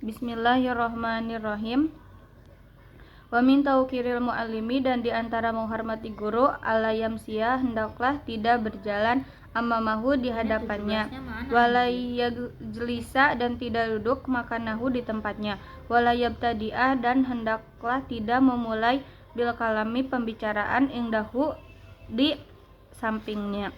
Bismillahirrahmanirrahim. Wa min tauqiril muallimi, dan diantara menghormati guru, alayamsiya, hendaklah tidak berjalan amamahu di hadapannya, walayajlisa, dan tidak duduk makanahu di tempatnya, walayabtadi'ah, dan hendaklah tidak memulai bil kalami pembicaraan indahu di sampingnya,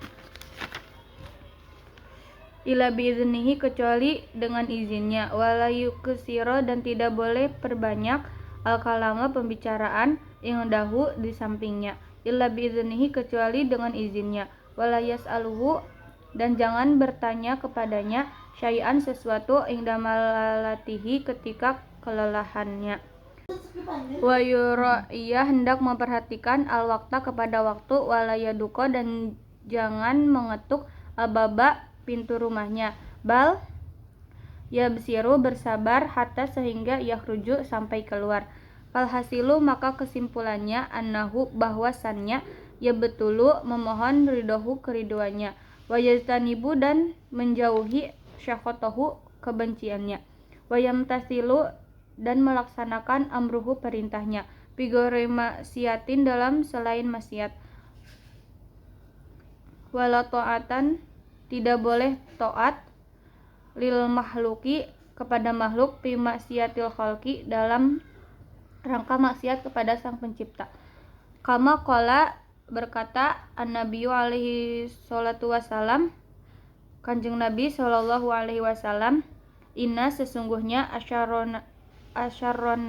ila biiznihi, kecuali dengan izinnya, walayuksiro, dan tidak boleh perbanyak al-kalama pembicaraan indahu di sampingnya, illa biiznihi, kecuali dengan izinnya, walayas'aluhu, dan jangan bertanya kepadanya syai'an, sesuatu, indamalatihi, ketika kelelahannya, wa yura'iyah, hendak memperhatikan al-wakta, kepada waktu, walayaduko, dan jangan mengetuk al-baba, pintu rumahnya, bal yabsiru, bersabar, hatta, sehingga yakhruju, sampai keluar. Falhasilu, maka kesimpulannya, annahu, bahwasannya, ya betulu, memohon ridohu, keriduannya, wajaztanibu, dan menjauhi syakotohu, kebenciannya, wayamtasilu, dan melaksanakan amruhu, perintahnya, bigori maksiatin, dalam selain maksiat, wala ta'atan, tidak boleh taat, lil mahluki, kepada makhluk, fi maksiatil khalqi, dalam rangka maksiat kepada sang pencipta. Kama qala, berkata an-nabiyyu alaihi salatu wasalam, Kanjeng Nabi sallallahu alaihi wasallam, inna, sesungguhnya, asyarron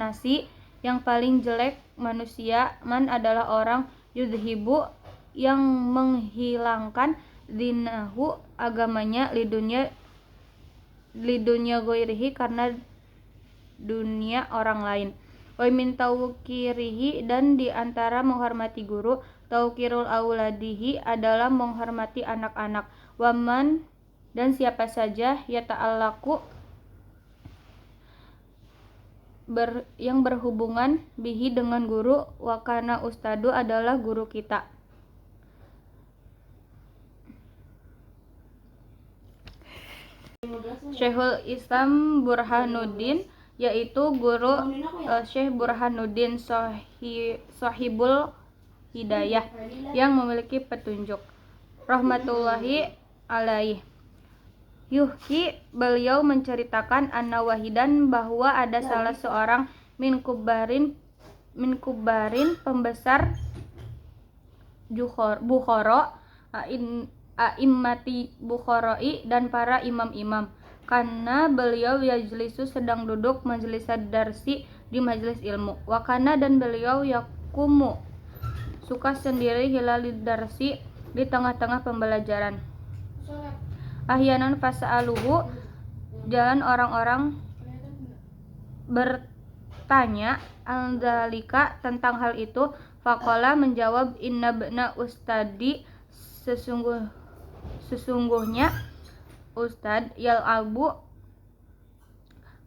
nasi, yang paling jelek manusia, man, adalah orang, yudhibu, yang menghilangkan, dinahu, agamanya, lidunya goirihi, karena dunia orang lain, wa min tauqirihi, dan diantara menghormati guru, tauqirul auladihi, adalah menghormati anak-anak, waman, dan siapa saja, yata'allaku, yang berhubungan, bihi, dengan guru, wakana ustadu, adalah guru kita. Syekhul Islam Burhanuddin, yaitu guru Syekh Burhanuddin Shahibul Hidayah, yang memiliki petunjuk, rahmatullahi alaih. Yuhki, beliau menceritakan, anna wahidan, bahwa ada salah seorang min kubarin pembesar Bukhara, a'immati Bukhara'i, dan para imam-imam, karena beliau yajlisu, sedang duduk, majelis darsi, di majelis ilmu, wakana, dan beliau yakumu, suka sendiri, hilalid darsi, di tengah-tengah pembelajaran, ahyanan fasa'aluhu, jalan orang-orang bertanya, al-dzalika, tentang hal itu, faqala, menjawab, inna bna ustadi, sesungguhnya ustad, yal'abu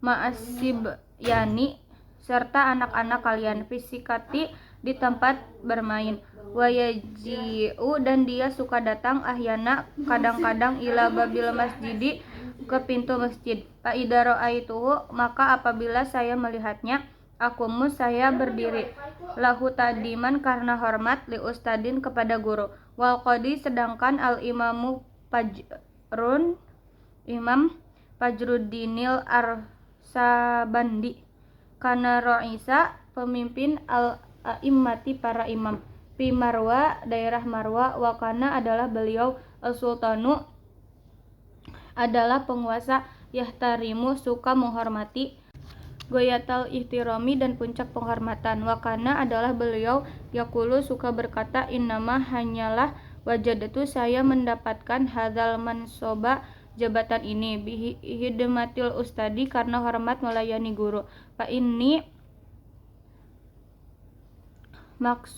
ma'asib yani, serta anak-anak kalian, fisikati, di tempat bermain, wayaji'u, dan dia suka datang, ahyana, kadang-kadang, ila babil masjidi, ke pintu masjid, fa idza ra'aituhu, maka apabila saya melihatnya, akumu, saya berdiri, lahu tadiman, karena hormat, li ustadin, kepada guru, wal qadi, sedangkan al imamu Fajrun, Imam Fajruddinil Arsabandi, kana Ra'isa, pemimpin al-a'immati, para imam, fi Marwa, daerah Marwa, wa kana, adalah beliau, al-sultanu, adalah penguasa, yahtarimu, suka menghormati, goyatal ihtirami, dan puncak penghormatan, wa kana, adalah beliau, yaqulu, suka berkata, innama, hanyalah, wajadatu, saya mendapatkan, hadzal mansoba, jabatan ini, bihi hidmatil ustadi, karena hormat melayani guru, fa ini, maka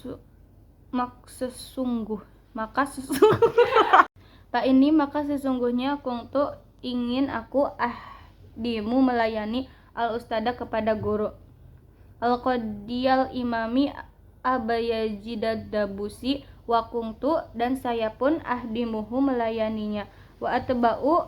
sesungguhnya kuntu, ingin aku, ahdimu, melayani, al ustada, kepada guru, al qadiyal imami Abayazid Dabusi, wa kuntu, dan saya pun, ahdimuhu, melayaninya, wa atba'u,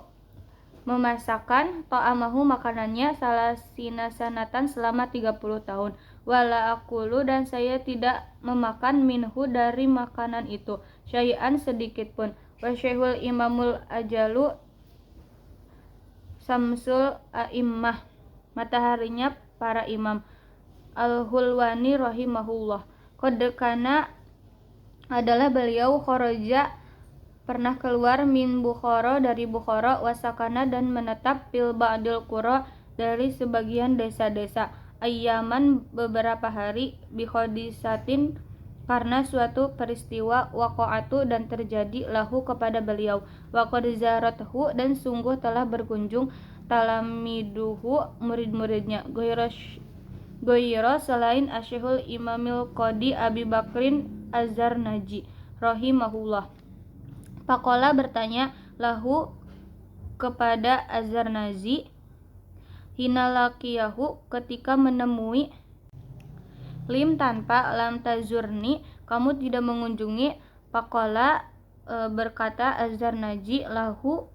memasakkan ta'amahu makanannya salasina sanatan selama 30 tahun. Wala akulu dan saya tidak memakan minhu dari makanan itu syai'an sedikit pun. Wa syekhul imamul ajalu samsul a'immah mataharinya para imam al-Hulwani rahimahullah. Qad kana adalah beliau kharaja pernah keluar min Bukhara dari Bukhara wasakana dan menetap fil ba'dil qura dari sebagian desa-desa ayyaman beberapa hari bikhodisatin karena suatu peristiwa waqa'atu dan terjadi lahu kepada beliau wa qad zarathu dan sungguh telah berkunjung talamiduhu murid-muridnya Goyro selain Asyihul Imamil Qadi Abi Bakrin Az-Zarnaji rahimahullah. Pakola bertanya lahu kepada Az-Zarnaji hinalakiyahu ketika menemui lim tanpa lam tazurni kamu tidak mengunjungi. Pakola berkata Az-Zarnaji lahu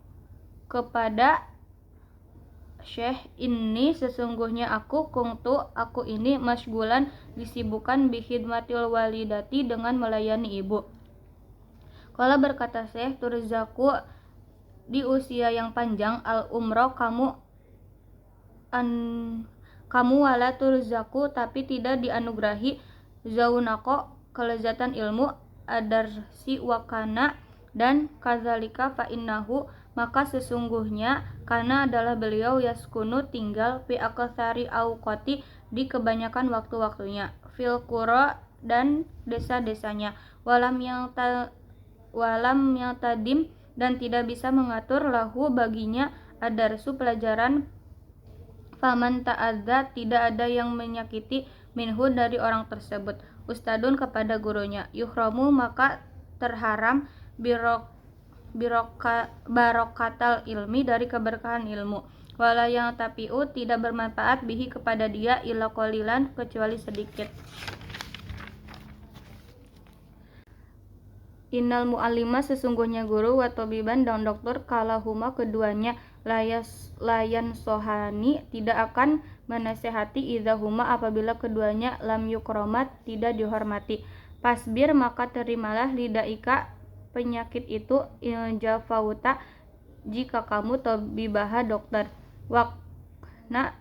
kepada Syekh ini sesungguhnya aku ini masgulan disibukkan bihidmatil walidati dengan melayani ibu. Kala berkata Syekh turzaku di usia yang panjang al umroh kamu wala turzaku tapi tidak dianugerahi zaunako kelezatan ilmu adarsi wakana dan kazalika fa innahu maka sesungguhnya karena adalah beliau yaskunu tinggal fi aktsari auqati di kebanyakan waktu-waktunya fil qura dan desa-desanya walam yang tadim dan tidak bisa mengatur lahu baginya adarsu pelajaran faman ta'adza tidak ada yang menyakiti minhu dari orang tersebut ustadun kepada gurunya yuhramu maka terharam barokatal ilmi dari keberkahan ilmu wala yang tapiu tidak bermanfaat bihi kepada dia illa qalilan kecuali sedikit. Innal mu'allima sesungguhnya guru wa tabiban dan dokter kalahuma keduanya layan sohani tidak akan menasehati idahuma apabila keduanya lam yukromat tidak dihormati. Pasbir maka terimalah lidaika penyakit itu jafauta jika kamu tabibaha dokter wakna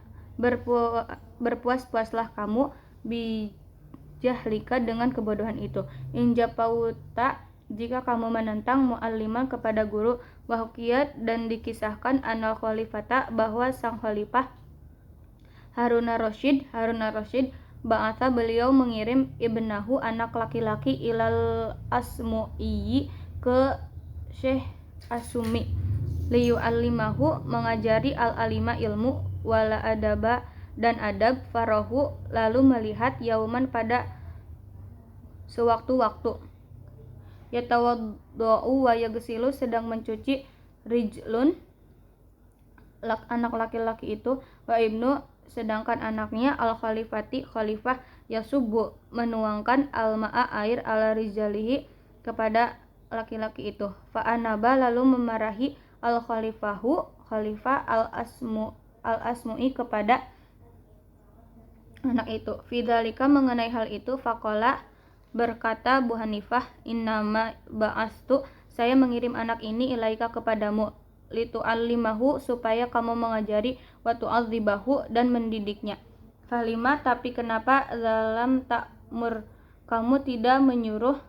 berpuas-puaslah kamu bijahlika dengan kebodohan itu injafauta jika kamu menentang mu'alliman kepada guru wahukiyat dan dikisahkan anal khalifata bahwa sang khalifah Harun ar-Rasyid ba'atha beliau mengirim ibnahu anak laki-laki ilal asmu'i ke Syekh Asumi liyu'allimahu mengajari al-alima ilmu wala adaba dan adab farahu lalu melihat yauman pada sewaktu-waktu yatawadda'u wa yagsilu sedang mencuci rijlun anak laki-laki itu wa ibnu sedangkan anaknya al-khalifati khalifah yasubu menuangkan al-ma'a air ala rijalihi kepada laki-laki itu fa anaba lalu memarahi khalifah al-asmu'i kepada anak itu fidzalika mengenai hal itu faqala berkata Abu Hanifah innama ba'astu saya mengirim anak ini ilaika kepadamu litu'allimahu supaya kamu mengajari wa tu'adzibahu dan mendidiknya falima tapi kenapa zalam ta'mur kamu tidak menyuruh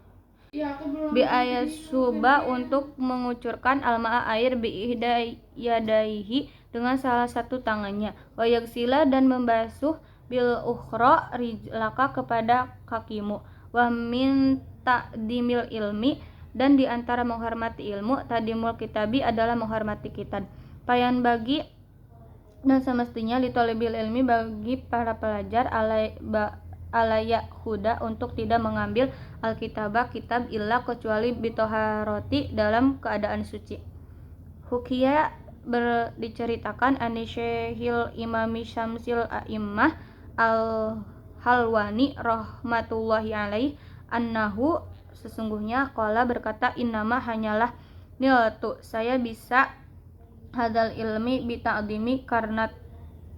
bi'ayasuba untuk mengucurkan al-ma'a air bi'idayadaihi dengan salah satu tangannya wa yagsila dan membasuh bil ukhra rijlaka kepada kakimu wa min ta'dimil ilmi dan di antara menghormati ilmu tadimul kitabi adalah menghormati kitab payan bagi dan semestinya litolibil ilmi bagi para pelajar alaya huda untuk tidak mengambil alkitabah kitab illa kecuali bitoharoti dalam keadaan suci. Hukiya diceritakan anisyehil imami syamsil a'immah al-halwani rahmatullahi alaih annahu sesungguhnya qala berkata innama hanyalah niltu saya bisa hadal ilmi bi ta'dimi karena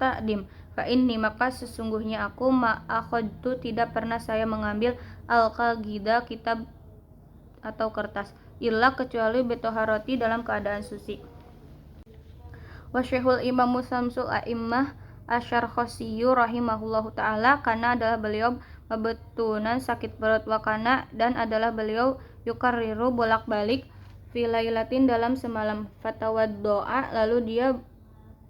ta'dim. Fa inni maka sesungguhnya aku ma'akhadtu tidak pernah saya mengambil al-qalgida kitab atau kertas illa kecuali bitoharoti dalam keadaan suci. Wa syekhul imamu samsul a'immah asyarkhosiyyu rahimahullahu ta'ala, karena adalah beliau mabetunan sakit perut, wakana dan adalah beliau yukarriru bolak-balik filailatin dalam semalam, fatawaddoa lalu dia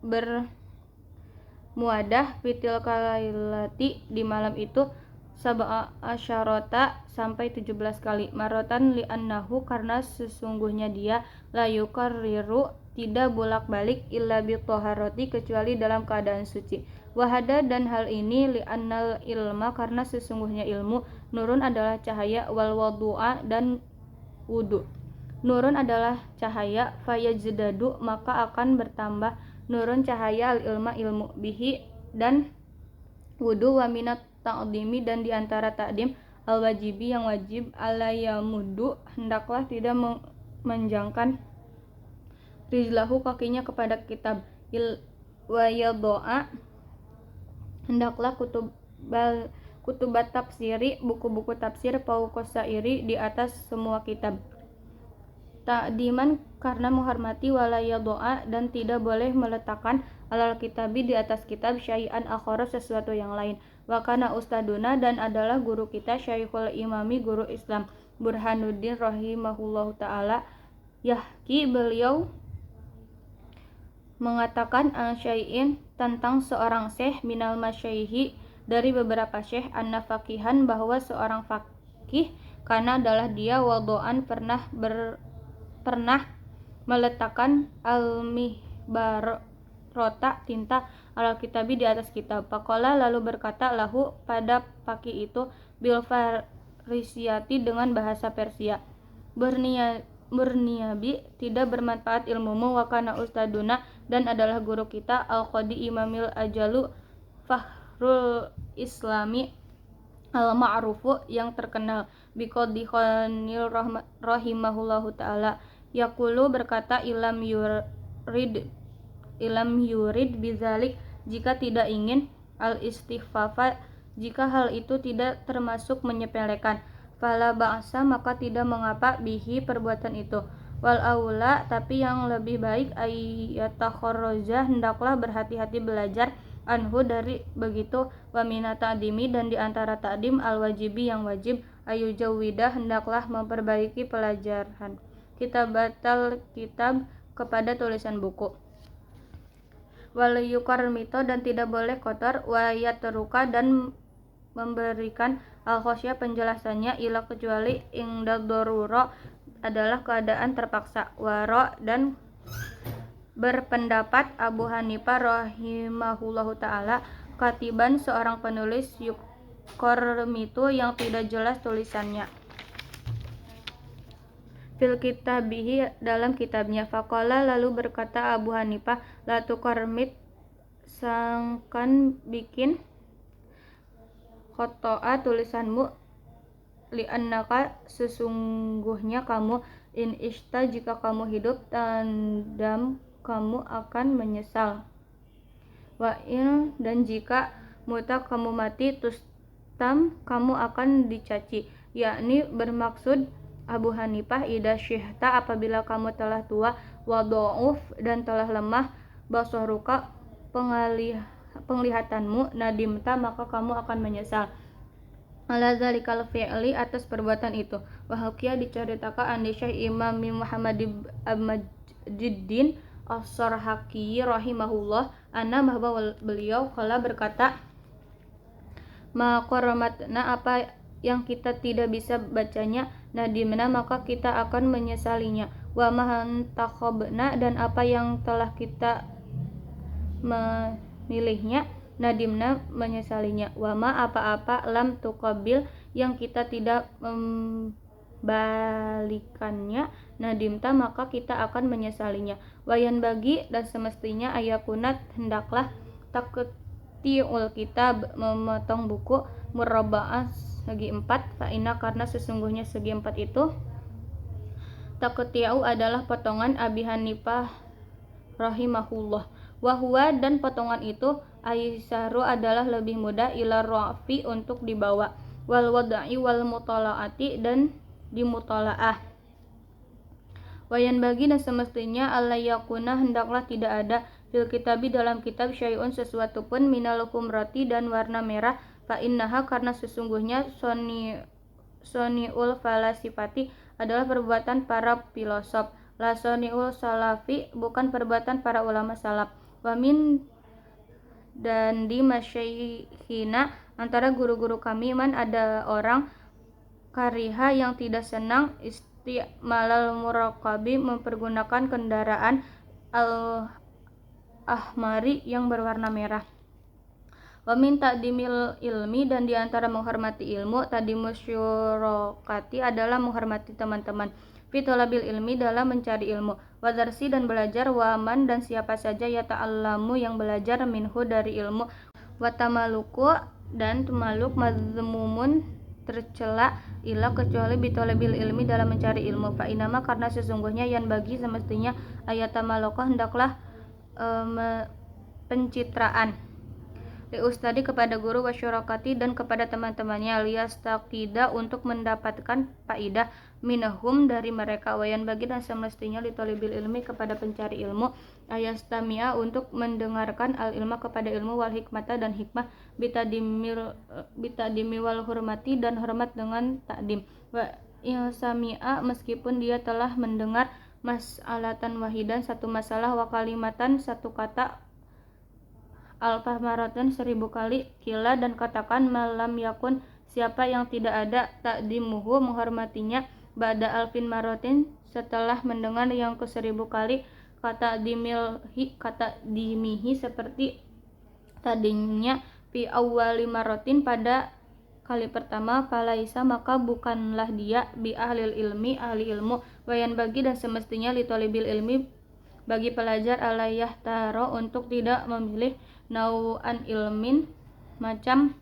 bermuadah fitil kalailati di malam itu sab'a asyarota sampai 17 kali, marotan li'annahu karena sesungguhnya dia la yukarriru tidak bolak-balik illa bi thaharati kecuali dalam keadaan suci. Wahada dan hal ini li'annal ilma karena sesungguhnya ilmu, nurun adalah cahaya, wal wudu'a dan wudu. Nurun adalah cahaya, fayajdadu maka akan bertambah nurun cahaya al ilma ilmu bihi dan wudu, wa minat ta'dimi dan diantara ta'dim al wajibi yang wajib, alayamudu hendaklah tidak menjangkan rijlahu kakinya kepada kitab, wa yadoa hendaklah kutubat tafsiri buku-buku tafsir fauqasairi di atas semua kitab, ta'diman karena menghormati, wala yadoa dan tidak boleh meletakkan alal kitabi di atas kitab syai'an akhara sesuatu yang lain. Wa kana ustaduna dan adalah guru kita Syekhul Imami guru Islam Burhanuddin rahimahullahu ta'ala yahki beliau mengatakan syai'in tentang seorang syekh minal masyaihi dari beberapa syekh anna faqihan bahwa seorang faqih karena adalah dia wadoan pernah meletakkan al-mihbarota tinta al-kitabi di atas kitab. Faqala lalu berkata lahu pada faqih itu bil farisiyati dengan bahasa Persia, berniabi tidak bermanfaat ilmumu, wa kana ustaduna dan adalah guru kita al-qadi imamil ajalu fahrul islami al-ma'rufu yang terkenal biqadi khanil rahimahullahu ta'ala yaqulu berkata ilam yurid bizalik jika tidak ingin al-istighfafa jika hal itu tidak termasuk menyepelekan, fala ba'sa maka tidak mengapa bihi perbuatan itu, wal aula tapi yang lebih baik ayatakharraja hendaklah berhati-hati belajar anhu dari begitu, wa mina ta'dimi dan diantara ta'dim al wajibi yang wajib, ayujawwidah hendaklah memperbaiki pelajaran kitabatal kitab kepada tulisan buku, wal yukarmito dan tidak boleh kotor, wa yatruka dan memberikan al-khosyah penjelasannya ila kecuali ingdad darura adalah keadaan terpaksa, waro dan berpendapat Abu Hanifah rahimahullahu ta'ala katiban seorang penulis yukormitu yang tidak jelas tulisannya fil kitabihi dalam kitabnya. Faqala lalu berkata Abu Hanifah la tukormit sangkan bikin khotoa tulisanmu li'annaka sesungguhnya kamu in ishta jika kamu hidup tandam kamu akan menyesal, wa in dan jika muta kamu mati tustam kamu akan dicaci, yakni bermaksud Abu Hanifah ida syihta apabila kamu telah tua, wa dha'uf dan telah lemah, basaruka penglihatanmu, nadimta maka kamu akan menyesal ala zalikal fi'li atas perbuatan itu. Wahakia diceritakan an Syekh Imam Muhammad Abmajiddin As-Sarhaki rahimahullah anna bahwa beliau kala berkata maqaramatna apa yang kita tidak bisa bacanya, nadimna maka kita akan menyesalinya, wa mahantakhabna dan apa yang telah kita memilihnya, nadimna menyesalinya, wa ma apa-apa lam tuqabil yang kita tidak membalikannya, nadimta maka kita akan menyesalinya, wayan bagi dan semestinya ayakunat hendaklah taktiul kitab memotong buku murabba'ah segi 4 fa'ina karena sesungguhnya segi 4 itu taktiau adalah potongan Abi Hanifah rahimahullah. Wahwa dan potongan itu aisaru adalah lebih mudah ila rafi untuk dibawa, wal wad'i wal mutalaati dan dimutalaah. Wayan bagi dan semestinya yakuna hendaklah tidak ada fil kitabi dalam kitab syai'un sesuatu pun minal humrati dan warna merah, fa innaha karena sesungguhnya soniul falasifati adalah perbuatan para filosof, la soniul salafi bukan perbuatan para ulama salaf. Wamin dan di masyaikhina antara guru-guru kami man ada orang kariha yang tidak senang istimalal murakabi mempergunakan kendaraan al-ahmari yang berwarna merah. Wamin ta'dimil ilmi dan diantara menghormati ilmu tadimus syurokati adalah menghormati teman-teman fitolabil ilmi dalam mencari ilmu, wadarsi dan belajar, waman dan siapa saja ya ta'allamu yang belajar minhu dari ilmu, watamaluku dan tumaluk mazmumun tercela ila kecuali bitolabil ilmi dalam mencari ilmu, fa inama karena sesungguhnya yang bagi semestinya ayatamalukah hendaklah pencitraan li ustadi kepada guru wasyurakati dan kepada teman-temannya liyastaqida untuk mendapatkan faidah minahum dari mereka, wayan bagi dan semestinya li tolibil ilmi kepada pencari ilmu ayastamia untuk mendengarkan al ilma kepada ilmu wal hikmata dan hikmah bitadimi wal hurmati dan hormat dengan takdim, wa samia meskipun dia telah mendengar mas'alatan wahidan satu masalah wa kalimatan satu kata alfah maratan 1000 kali kila dan katakan malam yakun siapa yang tidak ada takdimuhu menghormatinya ba'da alfin maratin setelah mendengar yang ke 1000 kali kata dimihi seperti tadinya fi awwali maratin pada kali pertama falaisa maka bukanlah dia bi ahlil ilmi ahli ilmu, wayan bagi dan semestinya li tolibil ilmi bagi pelajar alayah taro untuk tidak memilih nau'an ilmin macam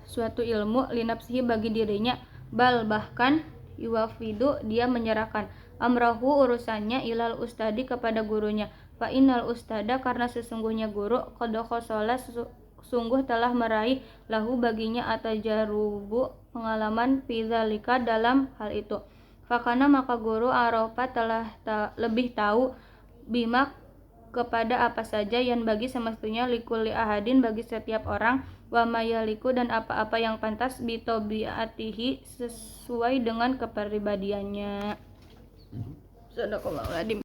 suatu ilmu linapsihi bagi dirinya, bal bahkan yuwafidu dia menyerahkan amrahu urusannya ilal ustadi kepada gurunya, fa innal ustada karena sesungguhnya guru qad khosola sungguh telah meraih lahu baginya atajarubu pengalaman fidzalika dalam hal itu, fakana maka guru arofa telah lebih tahu bima kepada apa saja yang bagi semestinya likulli ahadin bagi setiap orang, wa mayaliku dan apa-apa yang pantas bitobiatihi sesuai dengan kepribadiannya. Sadaqallahul adzim.